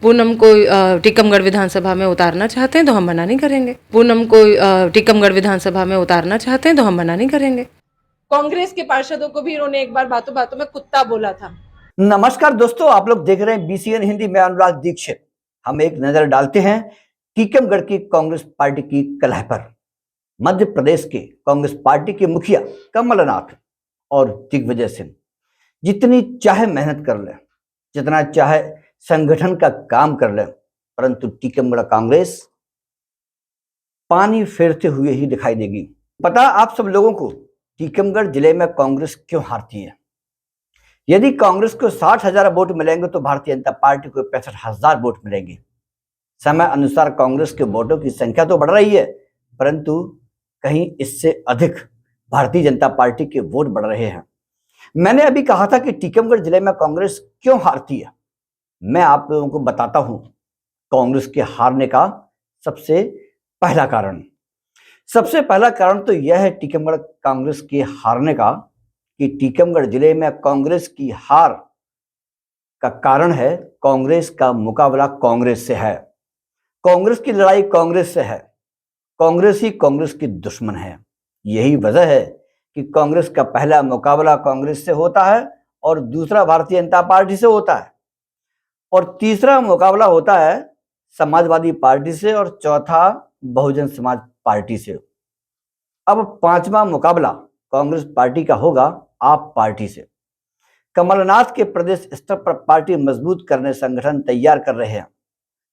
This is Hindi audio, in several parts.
पूनम को टीकमगढ़ विधानसभा में उतारना चाहते हैं तो हम मना नहीं करेंगे। पूनम को टीकमगढ़ विधानसभा में उतारना चाहते हैं तो हम मना नहीं करेंगे। कांग्रेस के पार्षदों को भी इन्होंने एक बार बातों बातों में कुत्ता बोला था। नमस्कार दोस्तों, आप लोग देख रहे हैं BCN हिंदी में अनुराग दीक्षित। हम एक नजर डालते हैं टीकमगढ़ की कांग्रेस पार्टी की कलह पर। मध्य प्रदेश के कांग्रेस पार्टी के मुखिया कमलनाथ और दिग्विजय सिंह जितनी चाहे मेहनत कर लें, जितना चाहे संगठन का काम कर लें, परंतु टीकमगढ़ कांग्रेस पानी फेरते हुए ही दिखाई देगी। पता आप सब लोगों को टीकमगढ़ जिले में कांग्रेस क्यों हारती है? यदि कांग्रेस को 60,000 वोट मिलेंगे तो भारतीय जनता पार्टी को 65,000 वोट मिलेंगे। समय अनुसार कांग्रेस के वोटों की संख्या तो बढ़ रही है, परंतु कहीं इससे अधिक भारतीय जनता पार्टी के वोट बढ़ रहे हैं। मैंने अभी कहा था कि टीकमगढ़ जिले में कांग्रेस क्यों हारती है। मैं आप लोगों को बताता हूं कांग्रेस के हारने का सबसे पहला कारण। सबसे पहला कारण तो यह है टीकमगढ़ कांग्रेस के हारने का कि टीकमगढ़ जिले में कांग्रेस की हार का कारण है कांग्रेस का मुकाबला कांग्रेस से है। कांग्रेस की लड़ाई कांग्रेस से है। कांग्रेस ही कांग्रेस की दुश्मन है। यही वजह है कि कांग्रेस का पहला मुकाबला कांग्रेस से होता है और दूसरा भारतीय जनता पार्टी से होता है और तीसरा मुकाबला होता है समाजवादी पार्टी से और चौथा बहुजन समाज पार्टी से। अब पांचवा मुकाबला कांग्रेस पार्टी का होगा आप पार्टी से। कमलनाथ के प्रदेश स्तर पर पार्टी मजबूत करने संगठन तैयार कर रहे हैं,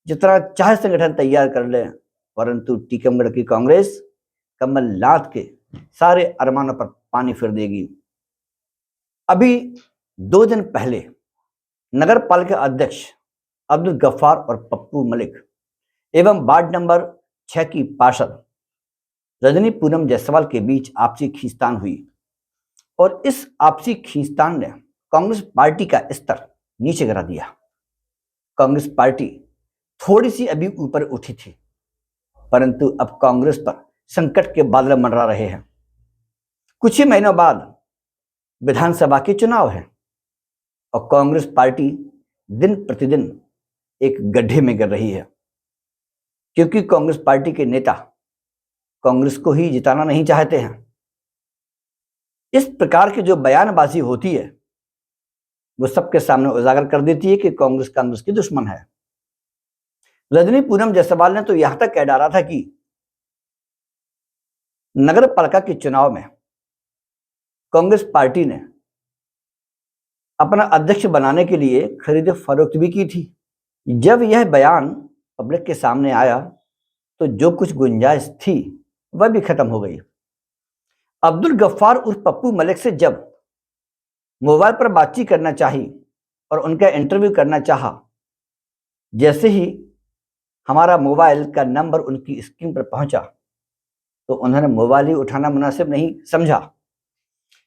जितना चाहे संगठन तैयार कर ले, परंतु टीकमगढ़ की कांग्रेस कमलनाथ के सारे अरमानों पर पानी फेर देगी। अभी 2 दिन पहले नगर पालिका अध्यक्ष अब्दुल गफ्फार और पप्पू मलिक एवं वार्ड नंबर 6 की पार्षद रजनी पूनम जायसवाल के बीच आपसी खींचतान हुई और इस आपसी खींचतान ने कांग्रेस पार्टी का स्तर नीचे गिरा दिया। कांग्रेस पार्टी थोड़ी सी अभी ऊपर उठी थी, परंतु अब कांग्रेस पर संकट के बादल मंडरा रहे हैं। कुछ ही महीनों बाद विधानसभा के चुनाव हैं और कांग्रेस पार्टी दिन प्रतिदिन एक गड्ढे में गिर रही है, क्योंकि कांग्रेस पार्टी के नेता कांग्रेस को ही जिताना नहीं चाहते हैं। इस प्रकार की जो बयानबाजी होती है वो सबके सामने उजागर कर देती है कि कांग्रेस की दुश्मन है। रजनी पूनम जायसवाल ने तो यहां तक कह डाला था कि नगर पालिका के चुनाव में कांग्रेस पार्टी ने अपना अध्यक्ष बनाने के लिए खरीद फरोख्त भी की थी। जब यह बयान पब्लिक के सामने आया तो जो कुछ गुंजाइश थी वह भी खत्म हो गई। अब्दुल गफ्फार उर्फ पप्पू मलिक से जब मोबाइल पर बातचीत करना चाही और उनका इंटरव्यू करना चाहा, जैसे ही हमारा मोबाइल का नंबर उनकी स्क्रीन पर पहुंचा तो उन्होंने मोबाइल ही उठाना मुनासिब नहीं समझा।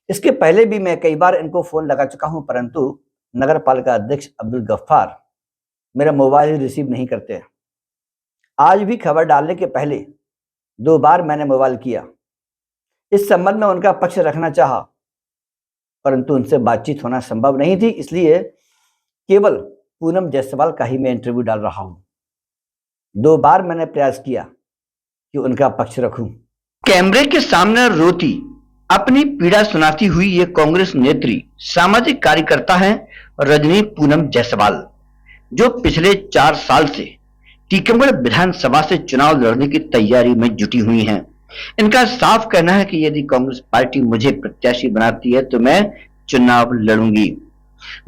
इसके पहले भी मैं कई बार इनको फोन लगा चुका हूं, परंतु नगर पालिका अध्यक्ष अब्दुल गफ्फार मेरा मोबाइल ही रिसीव नहीं करते। आज भी खबर डालने के पहले 2 बार मैंने मोबाइल किया। इस संबंध में उनका पक्ष रखना चाहा, परंतु उनसे बातचीत होना संभव नहीं थी, इसलिए केवल पूनम जायसवाल का ही मैं इंटरव्यू डाल रहा हूं। 2 बार मैंने प्रयास किया कि उनका पक्ष रखूं। कैमरे के सामने रोती अपनी पीड़ा सुनाती हुई ये कांग्रेस नेत्री सामाजिक कार्यकर्ता हैं रजनी पूनम जायसवाल, जो पिछले 4 साल से टीकमगढ़ विधानसभा से चुनाव लड़ने की तैयारी में जुटी हुई हैं। इनका साफ कहना है कि यदि कांग्रेस पार्टी मुझे प्रत्याशी बनाती है तो मैं चुनाव लड़ूंगी।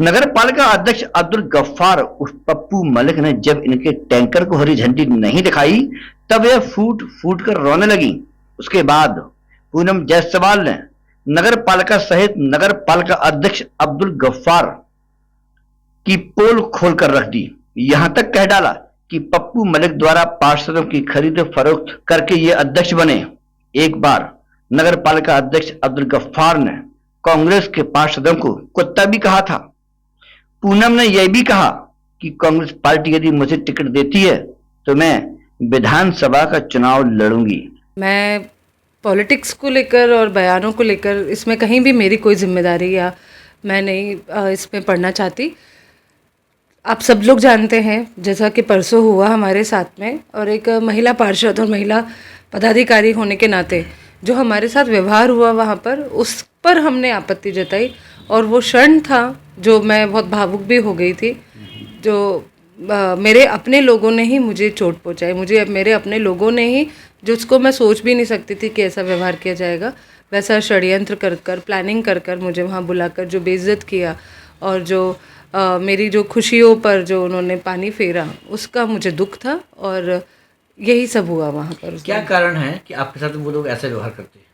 नगर पालिका अध्यक्ष अब्दुल गफ्फार उर्फ पप्पू मलिक ने जब इनके टैंकर को हरी झंडी नहीं दिखाई तब यह फूट फूट कर रोने लगी। उसके बाद पूनम जायसवाल ने नगर पालिका सहित नगर पालिका अध्यक्ष अब्दुल गफ्फार की पोल खोलकर रख दी। यहां तक कह डाला कि पप्पू मलिक द्वारा पार्षदों की खरीद फरोख्त करके ये अध्यक्ष बने। एक बार नगर पालिका अध्यक्ष अब्दुल गफ्फार ने कांग्रेस के पार्षदों को कुत्ता भी कहा था। पूनम ने यह भी कहा कि कांग्रेस पार्टी यदि मुझे टिकट देती है तो मैं विधानसभा का चुनाव लड़ूंगी। मैं पॉलिटिक्स को लेकर और बयानों को लेकर इसमें कहीं भी मेरी कोई जिम्मेदारी या मैं नहीं इसमें पढ़ना चाहती। आप सब लोग जानते हैं, जैसा कि परसों हुआ हमारे साथ में, और एक महिला पार्षद और महिला पदाधिकारी होने के नाते जो हमारे साथ व्यवहार हुआ वहाँ पर, उस पर हमने आपत्ति जताई। और वो क्षण था जो मैं बहुत भावुक भी हो गई थी, जो मेरे अपने लोगों ने ही मुझे चोट पहुँचाई, मुझे मेरे अपने लोगों ने ही, जिसको मैं सोच भी नहीं सकती थी कि ऐसा व्यवहार किया जाएगा, वैसा षड्यंत्र कर कर, प्लानिंग कर कर मुझे वहाँ बुलाकर जो बेइज्जत किया, और जो मेरी जो खुशियों पर जो उन्होंने पानी फेरा, उसका मुझे दुख था। और यही सब हुआ वहाँ पर उस क्या दिन। कारण है कि आपके साथ वो लोग ऐसा व्यवहार करते हैं?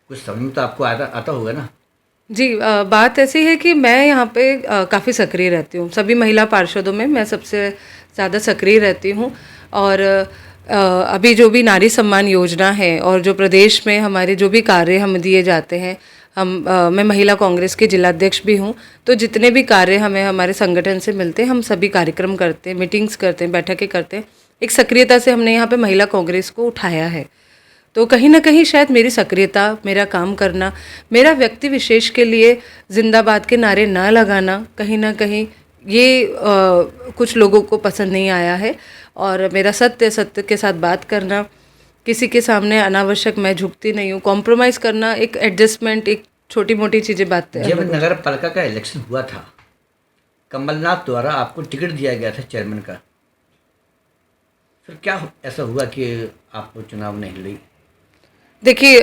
कुछ समझ में तो आपको आता होगा ना? जी, बात ऐसी है कि मैं यहाँ पे काफ़ी सक्रिय रहती हूँ। सभी महिला पार्षदों में मैं सबसे ज़्यादा सक्रिय रहती हूँ। और अभी जो भी नारी सम्मान योजना है और जो प्रदेश में हमारे जो भी कार्य हम दिए जाते हैं, मैं महिला कांग्रेस की जिलाध्यक्ष भी हूँ, तो जितने भी कार्य हमें हमारे संगठन से मिलते हैं, हम सभी कार्यक्रम करते हैं, मीटिंग्स करते हैं, बैठकें करते हैं। एक सक्रियता से हमने यहाँ पे महिला कांग्रेस को उठाया है। तो कहीं ना कहीं शायद मेरी सक्रियता, मेरा काम करना, मेरा व्यक्ति विशेष के लिए जिंदाबाद के नारे ना लगाना, कहीं ना कहीं ये कुछ लोगों को पसंद नहीं आया है। और मेरा सत्य के साथ बात करना, किसी के सामने अनावश्यक मैं झुकती नहीं हूँ, कॉम्प्रोमाइज़ करना, एक एडजस्टमेंट, एक छोटी मोटी चीज़ें बात जब नगर पालिका का इलेक्शन हुआ था, कमलनाथ द्वारा आपको टिकट दिया गया था चेयरमैन का, फिर क्या ऐसा हुआ कि आप चुनाव नहीं लड़ी? देखिए,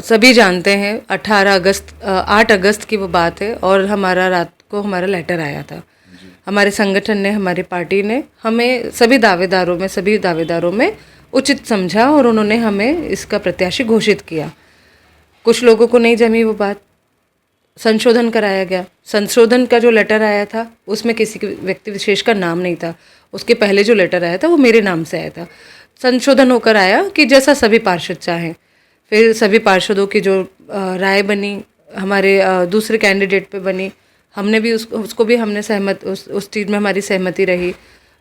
सभी जानते हैं 8 अगस्त की वो बात है, और हमारा रात को हमारा लेटर आया था। हमारे संगठन ने, हमारी पार्टी ने हमें सभी दावेदारों में उचित समझा, और उन्होंने हमें इसका प्रत्याशी घोषित किया। कुछ लोगों को नहीं जमी वो बात, संशोधन कराया गया। संशोधन का जो लेटर आया था उसमें किसी व्यक्ति विशेष का नाम नहीं था। उसके पहले जो लेटर आया था वो मेरे नाम से आया था। संशोधन होकर आया कि जैसा सभी पार्षद चाहें। फिर सभी पार्षदों की जो राय बनी, हमारे दूसरे कैंडिडेट पे बनी, हमने भी उसको भी हमने उस चीज़ में हमारी सहमति रही।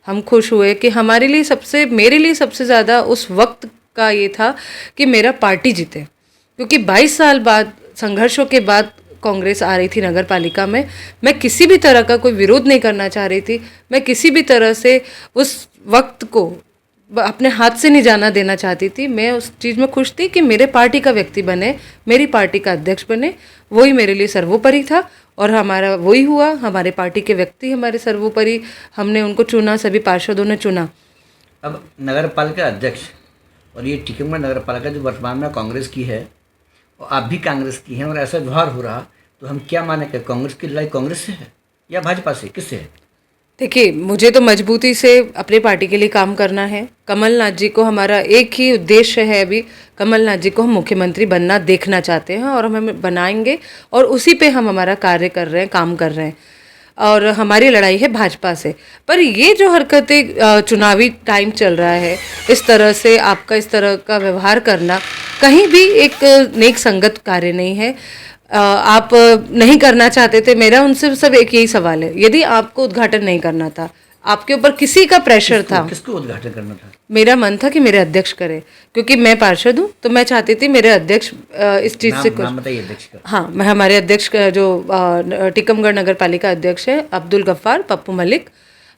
हम खुश हुए कि मेरे लिए सबसे ज़्यादा उस वक्त का ये था कि मेरा पार्टी जीते, क्योंकि 22 साल बाद, संघर्षों के बाद कांग्रेस आ रही थी नगर पालिका में। मैं किसी भी तरह का कोई विरोध नहीं करना चाह रही थी, मैं किसी भी तरह से उस वक्त को अपने हाथ से नहीं जाना देना चाहती थी। मैं उस चीज़ में खुश थी कि मेरे पार्टी का व्यक्ति बने, मेरी पार्टी का अध्यक्ष बने, वही मेरे लिए सर्वोपरि था। और हमारा वही हुआ, हमारे पार्टी के व्यक्ति हमारे सर्वोपरि, हमने उनको चुना, सभी पार्षदों ने चुना। अब नगर पालिका अध्यक्ष, और ये टीकमगढ़ नगर पालिका जो वर्तमान में कांग्रेस की है और आप भी कांग्रेस की हैं, और ऐसा व्यवहार हो रहा, तो हम क्या माने कि कांग्रेस की लड़ाई कांग्रेस से है या भाजपा से, किससे है? देखिए, मुझे तो मजबूती से अपनी पार्टी के लिए काम करना है। कमलनाथ जी को, हमारा एक ही उद्देश्य है अभी, कमलनाथ जी को हम मुख्यमंत्री बनना देखना चाहते हैं, और हम बनाएंगे, और उसी पे हम हमारा कार्य कर रहे हैं, काम कर रहे हैं। और हमारी लड़ाई है भाजपा से। पर ये जो हरकतें, चुनावी टाइम चल रहा है, इस तरह से आपका इस तरह का व्यवहार करना कहीं भी एक नेक संगत कार्य नहीं है। आप नहीं करना चाहते थे, मेरा उनसे सब एक यही सवाल है, यदि आपको उद्घाटन नहीं करना था, आपके ऊपर किसी का प्रेशर था, किसको उद्घाटन करना था? मेरा मन था कि मेरे अध्यक्ष करे, क्योंकि मैं पार्षद हूँ, तो मैं चाहती थी मेरे अध्यक्ष इस चीज़ से कुछ। नाम बताइए अध्यक्ष का। हाँ, मैं हमारे अध्यक्ष का जो टीकमगढ़ नगर पालिका अध्यक्ष है, अब्दुल गफ्फार पप्पू मलिक,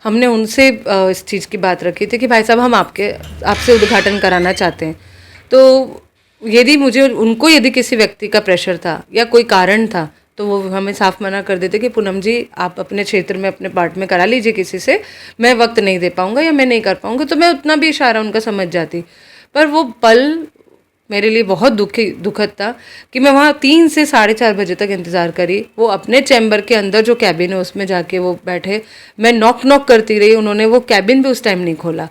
हमने उनसे इस चीज़ की बात रखी थी कि भाई साहब, हम आपसे उद्घाटन कराना चाहते हैं। तो यदि किसी व्यक्ति का प्रेशर था या कोई कारण था, तो वो हमें साफ मना कर देते कि पूनम जी, आप अपने क्षेत्र में, अपने पार्ट में करा लीजिए किसी से, मैं वक्त नहीं दे पाऊंगा या मैं नहीं कर पाऊंगा। तो मैं उतना भी इशारा उनका समझ जाती। पर वो पल मेरे लिए बहुत दुखद था कि मैं वहाँ 3 से 4:30 बजे तक इंतज़ार करी। वो अपने चैम्बर के अंदर जो कैबिन है उसमें जाके वो बैठे, मैं नॉक करती रही, उन्होंने वो कैबिन भी उस टाइम नहीं खोला।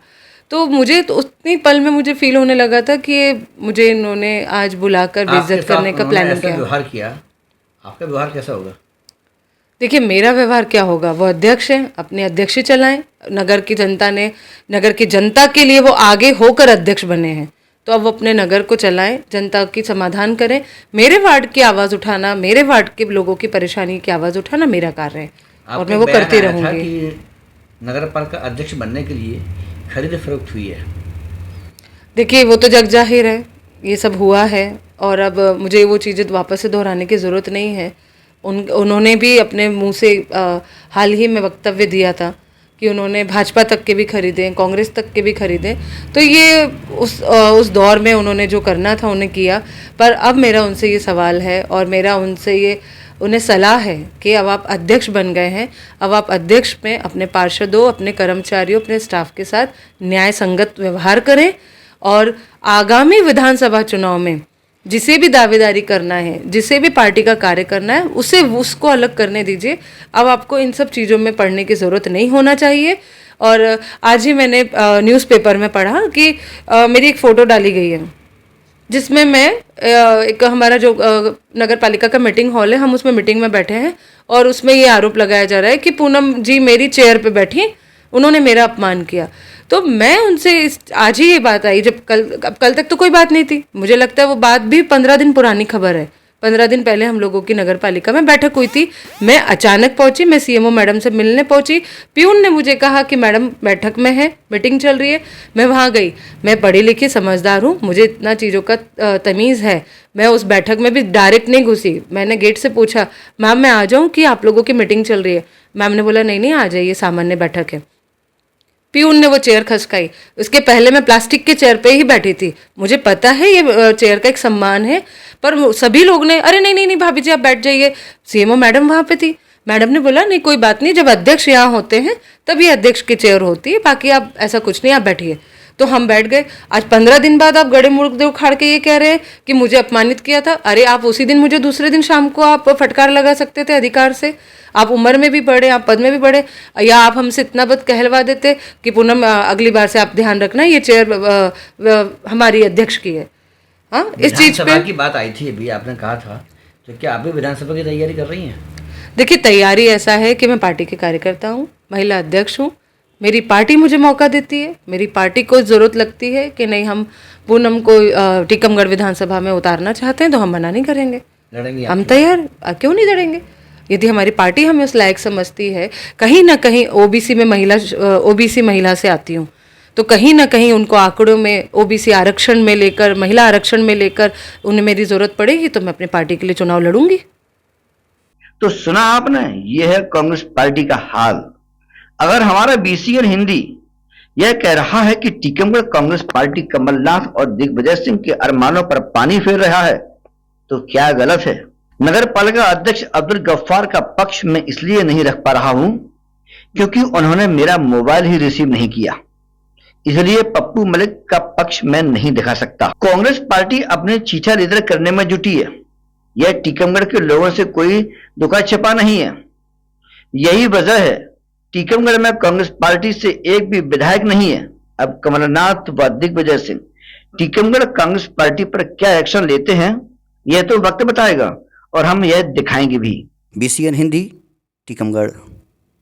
तो मुझे तो उतनी पल में मुझे फील होने लगा था कि मुझे इन्होंने आज बुलाकर बेइज्जत करने का प्लानिंग किया। व्यवहार किया, आपका व्यवहार कैसा होगा? देखिए, मेरा व्यवहार क्या होगा, वो अध्यक्ष हैं, अपने अध्यक्ष चलाएं। नगर की जनता के लिए वो आगे होकर अध्यक्ष बने हैं, तो अब वो अपने नगर को चलाएं, जनता की समाधान करें। मेरे वार्ड की आवाज़ उठाना, मेरे वार्ड के लोगों की परेशानी की आवाज़ उठाना मेरा कार्य है, और मैं वो करती रहूँगी। नगर पालिका अध्यक्ष बनने के लिए खरीद फरोख्त हुई है। देखिए, वो तो जग जाहिर है, ये सब हुआ है, और अब मुझे वो चीज़ें वापस से दोहराने की ज़रूरत नहीं है। उन्होंने भी अपने मुंह से हाल ही में वक्तव्य दिया था कि उन्होंने भाजपा तक के भी खरीदे, कांग्रेस तक के भी खरीदे। तो ये उस दौर में उन्होंने जो करना था उन्हें किया। पर अब मेरा उनसे ये सवाल है और मेरा उनसे ये उन्हें सलाह है कि अब आप अध्यक्ष बन गए हैं, अब आप अध्यक्ष में अपने पार्षदों, अपने कर्मचारियों, अपने स्टाफ के साथ न्याय संगत व्यवहार करें और आगामी विधानसभा चुनाव में जिसे भी दावेदारी करना है, जिसे भी पार्टी का कार्य करना है, उसको अलग करने दीजिए। अब आपको इन सब चीज़ों में पढ़ने की ज़रूरत नहीं होना चाहिए। और आज ही मैंने न्यूज़पेपर में पढ़ा कि मेरी एक फ़ोटो डाली गई है जिसमें मैं एक हमारा जो नगर पालिका का मीटिंग हॉल है, हम उसमें मीटिंग में बैठे हैं और उसमें ये आरोप लगाया जा रहा है कि पूनम जी मेरी चेयर पे बैठी, उन्होंने मेरा अपमान किया। तो मैं उनसे आज ही ये बात आई, जब कल तक तो कोई बात नहीं थी। मुझे लगता है वो बात भी 15 दिन पुरानी खबर है। 15 दिन पहले हम लोगों की नगर पालिका में बैठक हुई थी। मैं अचानक पहुंची, मैं सीएमओ मैडम से मिलने पहुंची। प्यून ने मुझे कहा कि मैडम बैठक में है, मीटिंग चल रही है। मैं वहां गई। मैं पढ़ी लिखी समझदार हूँ, मुझे इतना चीज़ों का तमीज़ है। मैं उस बैठक में भी डायरेक्ट नहीं घुसी। मैंने गेट से पूछा, मैम मैं आ जाऊँ कि आप लोगों की मीटिंग चल रही है? मैम ने बोला नहीं आ जाइए, सामान्य बैठक है। प्यून ने वो चेयर खसकाई। उसके पहले मैं प्लास्टिक के चेयर पे ही बैठी थी। मुझे पता है ये चेयर का एक सम्मान है, पर सभी लोग ने अरे नहीं भाभी जी आप बैठ जाइए। सीएमओ मैडम वहाँ पे थी। मैडम ने बोला नहीं कोई बात नहीं, जब अध्यक्ष यहाँ होते हैं तभी अध्यक्ष की चेयर होती है, बाकी आप ऐसा कुछ नहीं, आप बैठिए। तो हम बैठ गए। आज 15 दिन बाद आप गड़े मुर्दे उखाड़ के ये कह रहे हैं कि मुझे अपमानित किया था। अरे आप उसी दिन मुझे दूसरे दिन शाम को आप फटकार लगा सकते थे अधिकार से। आप उम्र में भी बड़े, आप पद में भी बड़े, या आप हमसे इतना बद कहलवा देते कि पूनम अगली बार से आप ध्यान रखना ये चेयर हमारी अध्यक्ष की है। हाँ, इस चीज पे की बात आई थी अभी, आपने कहा था, तो क्या आप भी विधानसभा की तैयारी कर रही हैं? देखिए तैयारी ऐसा है कि मैं पार्टी के कार्यकर्ता हूँ, महिला अध्यक्ष हूँ। मेरी पार्टी मुझे मौका देती है, मेरी पार्टी को ज़रूरत लगती है कि नहीं हम पूनम को टीकमगढ़ विधानसभा में उतारना चाहते हैं तो हम मना नहीं करेंगे, लड़ेंगे। हम तैयार, क्यों नहीं लड़ेंगे। यदि हमारी पार्टी हमें उस लायक समझती है, कहीं ना कहीं ओबीसी महिला से आती हूँ, तो कहीं ना कहीं उनको आंकड़ों में ओबीसी आरक्षण में लेकर, महिला आरक्षण में लेकर उन्हें मेरी ज़रूरत पड़ेगी तो मैं अपनी पार्टी के लिए चुनाव लड़ूंगी। तो सुना आपने, यह है कांग्रेस पार्टी का हाल। अगर हमारा बीसीएन हिंदी यह कह रहा है कि टीकमगढ़ कांग्रेस पार्टी कमलनाथ और दिग्विजय सिंह के अरमानों पर पानी फेर रहा है, तो क्या गलत है? नगर पालिका अध्यक्ष अब्दुल गफ्फार का पक्ष में इसलिए नहीं रख पा रहा हूं क्योंकि उन्होंने मेरा मोबाइल ही रिसीव नहीं किया, इसलिए पप्पू मलिक का पक्ष मैं नहीं दिखा सकता। कांग्रेस पार्टी अपने चीठा लीडर करने में जुटी है। यह टीकमगढ़ के लोगों से कोई दुखा छिपा नहीं है। यही वजह है टीकमगढ़ में कांग्रेस पार्टी से एक भी विधायक नहीं है। अब कमलनाथ व दिग्विजय सिंह टीकमगढ़ कांग्रेस पार्टी पर क्या एक्शन लेते हैं यह तो वक्त बताएगा और हम यह दिखाएंगे भी। बीसीएन हिंदी, टीकमगढ़।